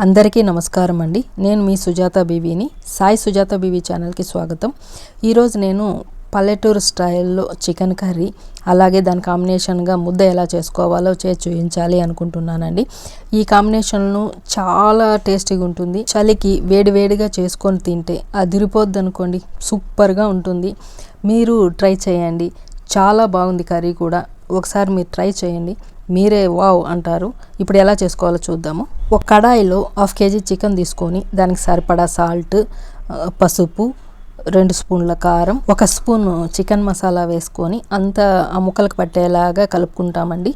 అందరికీ నమస్కారం అండి. నేను మీ సుజాత బీవీని. సాయి సుజాత బీవీ ఛానల్కి స్వాగతం. ఈరోజు నేను పల్లెటూరు స్టైల్లో చికెన్ కర్రీ, అలాగే దాని కాంబినేషన్గా ముద్ద ఎలా చేసుకోవాలో చేసి చూపించాలి అనుకుంటున్నానండి. ఈ కాంబినేషన్ను చాలా టేస్టీగా ఉంటుంది. చలికి వేడివేడిగా చేసుకొని తింటే అదిరిపోద్ది అనుకోండి, సూపర్గా ఉంటుంది. మీరు ట్రై చేయండి, చాలా బాగుంది కర్రీ కూడా. ఒకసారి మీరు ట్రై చేయండి, మీరే వావ్ అంటారు. ఇప్పుడు ఎలా చేసుకోవాలో చూద్దాము. ఒక కడాయిలో 1/2 kg చికెన్ తీసుకొని దానికి సరిపడా సాల్ట్, పసుపు, 2 స్పూన్ల కారం, 1 స్పూన్ చికెన్ మసాలా వేసుకొని అంతా ఆ ముక్కలకు పట్టేలాగా కలుపుకుంటామండి.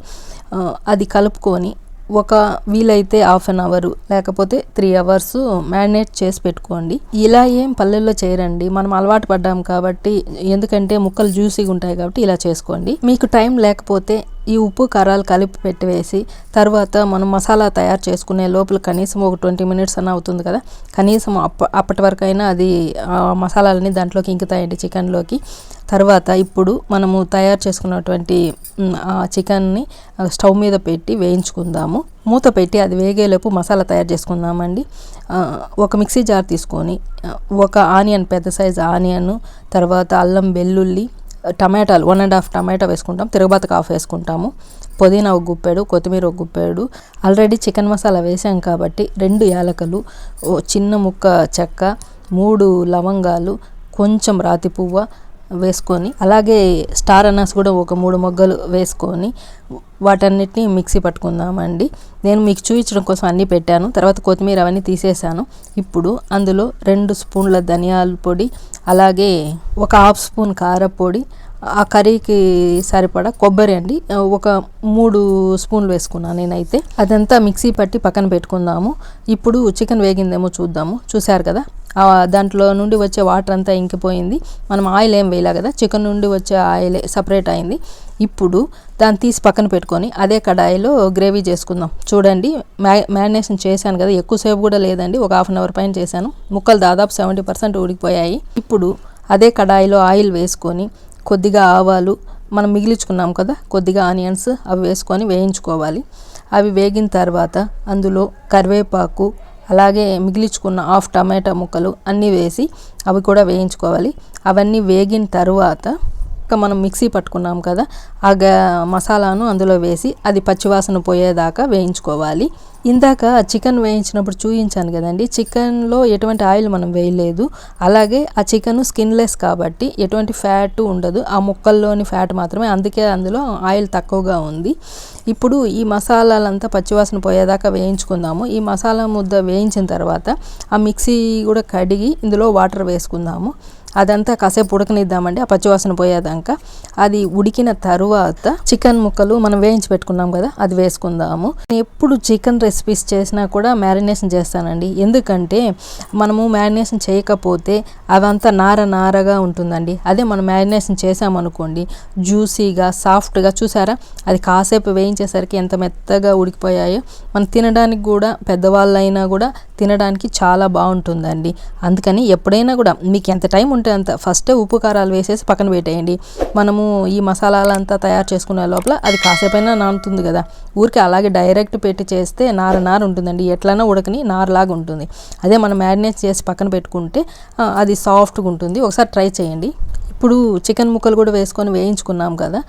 అది కలుపుకొని ఒక వీలైతే 1/2 hour లేకపోతే 3 hours మ్యారినేట్ చేసి పెట్టుకోండి. ఇలా ఏం పల్లెల్లో చేయరండి, మనం అలవాటు పడ్డాం కాబట్టి. ఎందుకంటే ముక్కలు జ్యూసీగా ఉంటాయి కాబట్టి ఇలా చేసుకోండి. మీకు టైం లేకపోతే ఈ ఉప్పు కారాలు కలిపి పెట్టివేసి తర్వాత మనం మసాలా తయారు చేసుకునే లోపల కనీసం ఒక 20 minutes అన్న అవుతుంది కదా. కనీసం అప్పటి వరకు అయినా అది మసాలాలని దాంట్లోకి ఇంకుతాయండి చికెన్లోకి. తర్వాత ఇప్పుడు మనము తయారు చేసుకున్నటువంటి చికెన్ని స్టవ్ మీద పెట్టి వేయించుకుందాము. మూత పెట్టి అది వేగేలోపు మసాలా తయారు చేసుకుందామండి. ఒక మిక్సీ జార్ తీసుకొని ఒక ఆనియన్, పెద్ద సైజు ఆనియన్, తర్వాత అల్లం, వెల్లుల్లి, టమాటాలు 1.5 టమాటా వేసుకుంటాం, తిరగబాతకు 1/2 వేసుకుంటాము, పుదీనా 1 గుప్పెడు, కొత్తిమీర 1 గుప్పెడు. ఆల్రెడీ చికెన్ మసాలా వేసాం కాబట్టి 2 యాలకులు, చిన్న ముక్క చెక్క, 3 లవంగాలు, కొంచెం రాతి పువ్వ వేసుకొని, అలాగే స్టార్ అనాస్ కూడా ఒక 3 మొగ్గలు వేసుకొని వాటన్నిటిని మిక్సీ పట్టుకుందామండి. నేను మీకు చూపించడం కోసం అన్నీ పెట్టాను, తర్వాత కొత్తిమీర అవన్నీ తీసేసాను. ఇప్పుడు అందులో 2 స్పూన్ల ధనియాల పొడి, అలాగే ఒక 1/2 స్పూన్ కారపొడి, ఆ కర్రీకి సరిపడా కొబ్బరి అండి ఒక 3 స్పూన్లు వేసుకున్నాను నేనైతే. అదంతా మిక్సీ పట్టి పక్కన పెట్టుకుందాము. ఇప్పుడు చికెన్ వేగిందేమో చూద్దాము. చూశారు కదా, దాంట్లో నుండి వచ్చే వాటర్ అంతా ఇంకిపోయింది. మనం ఆయిల్ ఏం వేయలే కదా, చికెన్ నుండి వచ్చే ఆయిల్ సపరేట్ అయింది. ఇప్పుడు దాన్ని తీసి పక్కన పెట్టుకొని అదే కడాయిలో గ్రేవీ చేసుకుందాం. చూడండి, మ్యారినేషన్ చేశాను కదా, ఎక్కువసేపు కూడా లేదండి, ఒక 1/2 hour పైన చేశాను. ముక్కలు దాదాపు 70% ఉడికిపోయాయి. ఇప్పుడు అదే కడాయిలో ఆయిల్ వేసుకొని కొద్దిగా ఆవాలు, మనం మిగిలించుకున్నాం కదా కొద్దిగా ఆనియన్స్, అవి వేసుకొని వేయించుకోవాలి. అవి వేగిన తర్వాత అందులో కరివేపాకు, అలాగే మిగిలించుకున్న 1/2 టమాటా ముక్కలు అన్నీ వేసి అవి కూడా వేయించుకోవాలి. అవన్నీ వేగిన తర్వాత మనం మిక్సీ పట్టుకున్నాం కదా ఆ మసాలాను అందులో వేసి అది పచ్చివాసన పోయేదాకా వేయించుకోవాలి. ఇందాక చికెన్ వేయించినప్పుడు చూపించాను కదండి, చికెన్లో ఎటువంటి ఆయిల్ మనం వేయలేదు. అలాగే ఆ చికెన్ స్కిన్లెస్ కాబట్టి ఎటువంటి ఫ్యాట్ ఉండదు, ఆ ముక్కల్లోని ఫ్యాట్ మాత్రమే, అందుకే అందులో ఆయిల్ తక్కువగా ఉంది. ఇప్పుడు ఈ మసాలాలంతా పచ్చివాసన పోయేదాకా వేయించుకుందాము. ఈ మసాలా ముద్ద వేయించిన తర్వాత ఆ మిక్సీ కూడా కడిగి ఇందులో వాటర్ వేసుకుందాము. అదంతా కాసేపు ఉడకనిద్దామండి, ఆ పచ్చివాసన పోయేదాకా. అది ఉడికిన తరువాత చికెన్ ముక్కలు మనం వేయించి పెట్టుకున్నాం కదా అది వేసుకుందాము. ఎప్పుడు చికెన్ రెసిపీస్ చేసినా కూడా మ్యారినేషన్ చేస్తానండి, ఎందుకంటే మనము మ్యారినేషన్ చేయకపోతే అవంతా నారగా ఉంటుందండి. అదే మనం మ్యారినేషన్ చేసామనుకోండి జ్యూసీగా, సాఫ్ట్గా. చూసారా, అది కాసేపు వేయించేసరికి ఎంత మెత్తగా ఉడికిపోయాయో. మనం తినడానికి కూడా, పెద్దవాళ్ళైనా కూడా తినడానికి చాలా బాగుంటుందండి. అందుకని ఎప్పుడైనా కూడా మీకు ఎంత టైం ఉంటే అంత ఫస్టే ఉప్పు కారాలు వేసేసి పక్కన పెట్టేయండి. మనము ఈ మసాలాలంతా తయారు చేసుకునే లోపల అది కాసేపైనా నానుతుంది కదా. ఊరికి అలాగే డైరెక్ట్ పెట్టి చేస్తే నార ఉంటుందండి, ఎట్లైనా ఉడకని నారలాగా ఉంటుంది. అదే మనం మ్యారినేట్ చేసి పక్కన పెట్టుకుంటే అది సాఫ్ట్గా ఉంటుంది. ఒకసారి ట్రై చేయండి. ఇప్పుడు చికెన్ ముక్కలు కూడా వేసుకొని వేయించుకున్నాం కదా,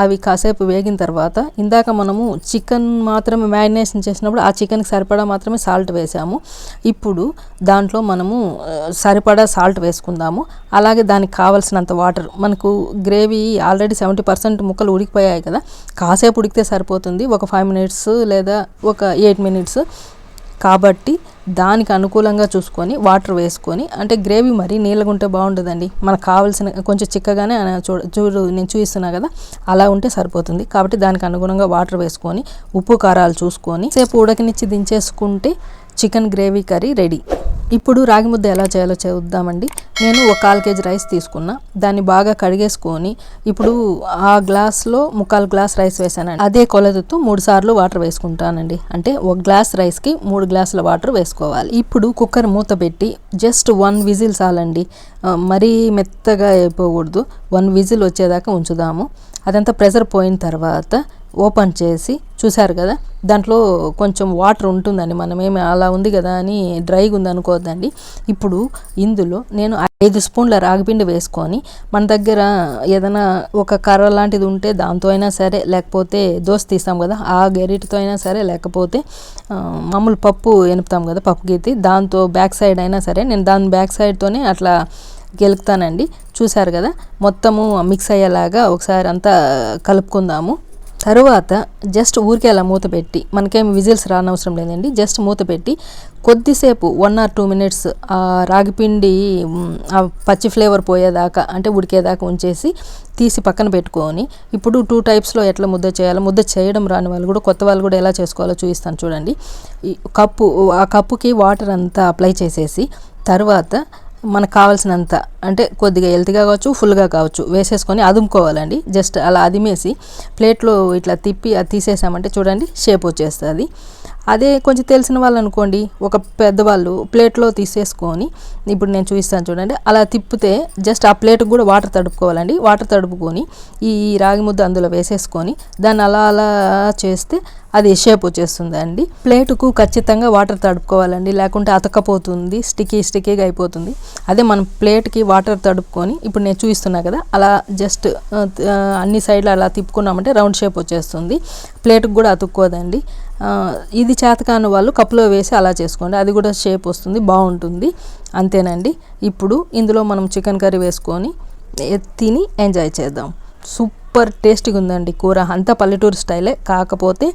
అవి కాసేపు వేగిన తర్వాత ఇందాక మనము చికెన్ మాత్రమే మ్యారినేషన్ చేసినప్పుడు ఆ చికెన్కి సరిపడా మాత్రమే సాల్ట్ వేసాము. ఇప్పుడు దాంట్లో మనము సరిపడా సాల్ట్ వేసుకుందాము. అలాగే దానికి కావాల్సినంత వాటర్. మనకు గ్రేవీ ఆల్రెడీ 70% ముక్కలు ఉడికిపోయాయి కదా, కాసేపు ఉడికితే సరిపోతుంది, ఒక 5 minutes లేదా ఒక 8 minutes. కాబట్టి దానికి అనుకూలంగా చూసుకొని వాటర్ వేసుకొని, అంటే గ్రేవీ మరీ నీళ్ళగా ఉంటే బాగుంటుందండి, మనకు కావాల్సిన కొంచెం చిక్కగానే చూడు నేను చూపిస్తున్నా కదా అలా ఉంటే సరిపోతుంది. కాబట్టి దానికి అనుగుణంగా వాటర్ వేసుకొని ఉప్పు కారాలు చూసుకొని సేపు ఉడకనిచ్చి దించేసుకుంటే చికెన్ గ్రేవీ కర్రీ రెడీ. ఇప్పుడు రాగి ముద్ద ఎలా చేయాలో చూద్దామండి. నేను ఒక 1/4 kg రైస్ తీసుకున్నా, దాన్ని బాగా కడిగేసుకొని ఇప్పుడు ఆ గ్లాస్లో 1/4 glass రైస్ వేసానండి. అదే కొలతతో 3 సార్లు వాటర్ వేసుకుంటానండి. అంటే 1 glass రైస్కి 3 glasses వాటర్ వేసుకోవాలి. ఇప్పుడు కుక్కర్ మూత పెట్టి జస్ట్ 1 whistle చాలండి, మరీ మెత్తగా అయిపోకూడదు. 1 whistle వచ్చేదాకా ఉంచుదాము. అదంతా ప్రెషర్ పోయిన తర్వాత ఓపెన్ చేసి చూసారు కదా, దాంట్లో కొంచెం వాటర్ ఉంటుందండి. మనమేమి అలా ఉంది కదా అని డ్రైగా ఉంది అనుకోవద్దండి. ఇప్పుడు ఇందులో నేను 5 స్పూన్ల రాగిపిండి వేసుకొని, మన దగ్గర ఏదైనా ఒక కర్ర లాంటిది ఉంటే దాంతో అయినా సరే, లేకపోతే దోశ తీస్తాం కదా ఆ గెరిటితో అయినా సరే, లేకపోతే మామూలు పప్పు ఎనుపుతాం కదా పప్పు గీతి, దాంతో బ్యాక్ సైడ్ అయినా సరే, నేను దాని బ్యాక్ సైడ్తోనే అట్లా గెలుకుతానండి. చూసారు కదా, మొత్తము మిక్స్ అయ్యేలాగా ఒకసారి అంతా కలుపుకుందాము. తరువాత జస్ట్ ఊరికే అలా మూత పెట్టి, మనకేం విజిల్స్ రానవసరం లేదండి, జస్ట్ మూత పెట్టి కొద్దిసేపు 1 or 2 minutes ఆ రాగిపిండి ఆ పచ్చి ఫ్లేవర్ పోయేదాకా, అంటే ఉడికేదాకా ఉంచేసి తీసి పక్కన పెట్టుకొని, ఇప్పుడు 2 typesలో ఎట్లా ముద్ద చేయాలో, ముద్ద చేయడం రాని వాళ్ళు కూడా, కొత్త వాళ్ళు కూడా ఎలా చేసుకోవాలో చూపిస్తాను చూడండి. ఆ కప్పుకి వాటర్ అంతా అప్లై చేసేసి, తర్వాత మనకు కావాల్సినంత, అంటే కొద్దిగా హెల్తీగా కావచ్చు, ఫుల్గా కావచ్చు, వేసేసుకొని అదుముకోవాలండి. జస్ట్ అలా అదిమేసి ప్లేట్లో ఇట్లా తిప్పి అది తీసేసామంటే చూడండి షేప్ వచ్చేస్తుంది. అదే కొంచెం తెలిసిన వాళ్ళు అనుకోండి, ఒక పెద్దవాళ్ళు ప్లేట్లో తీసేసుకొని, ఇప్పుడు నేను చూపిస్తాను చూడండి, అలా తిప్పితే జస్ట్ ఆ ప్లేట్కి కూడా వాటర్ తడుపుకోవాలండి. వాటర్ తడుపుకొని ఈ రాగి ముద్ద అందులో వేసేసుకొని దాన్ని అలా అలా చేస్తే అది షేప్ వచ్చేస్తుంది అండి. ప్లేటుకు ఖచ్చితంగా వాటర్ తడుపుకోవాలండి, లేకుంటే అతకపోతుంది, స్టిక్కీగా అయిపోతుంది. అదే మనం ప్లేట్కి వాటర్ తడుపుకొని, ఇప్పుడు నేను చూపిస్తున్నా కదా, అలా జస్ట్ అన్ని సైడ్లు అలా తిప్పుకున్నామంటే రౌండ్ షేప్ వచ్చేస్తుంది. ప్లేట్కి కూడా అతుక్కోదండి. ఇది చేతకాని వాళ్ళు కప్పులో వేసి అలా చేసుకోండి, అది కూడా షేప్ వస్తుంది, బాగుంటుంది. అంతేనండి. ఇప్పుడు ఇందులో మనం చికెన్ కర్రీ వేసుకొని తిని ఎంజాయ్ చేద్దాం. సూపర్ టేస్టీగా ఉందండి కూర. అంతా పల్లెటూరు స్టైలే, కాకపోతే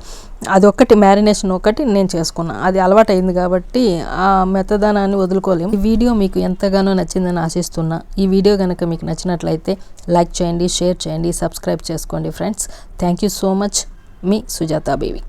అదొక్కటి మ్యారినేషన్ ఒకటి నేను చేసుకున్నాను, అది అలవాటు అయింది కాబట్టి ఆ మెత్తదనాన్ని వదులుకోలేము. ఈ వీడియో మీకు ఎంతగానో నచ్చిందని ఆశిస్తున్నా. ఈ వీడియో కనుక మీకు నచ్చినట్లయితే లైక్ చేయండి, షేర్ చేయండి, సబ్స్క్రైబ్ చేసుకోండి friends. Thank you so much. Me Sujatha baby.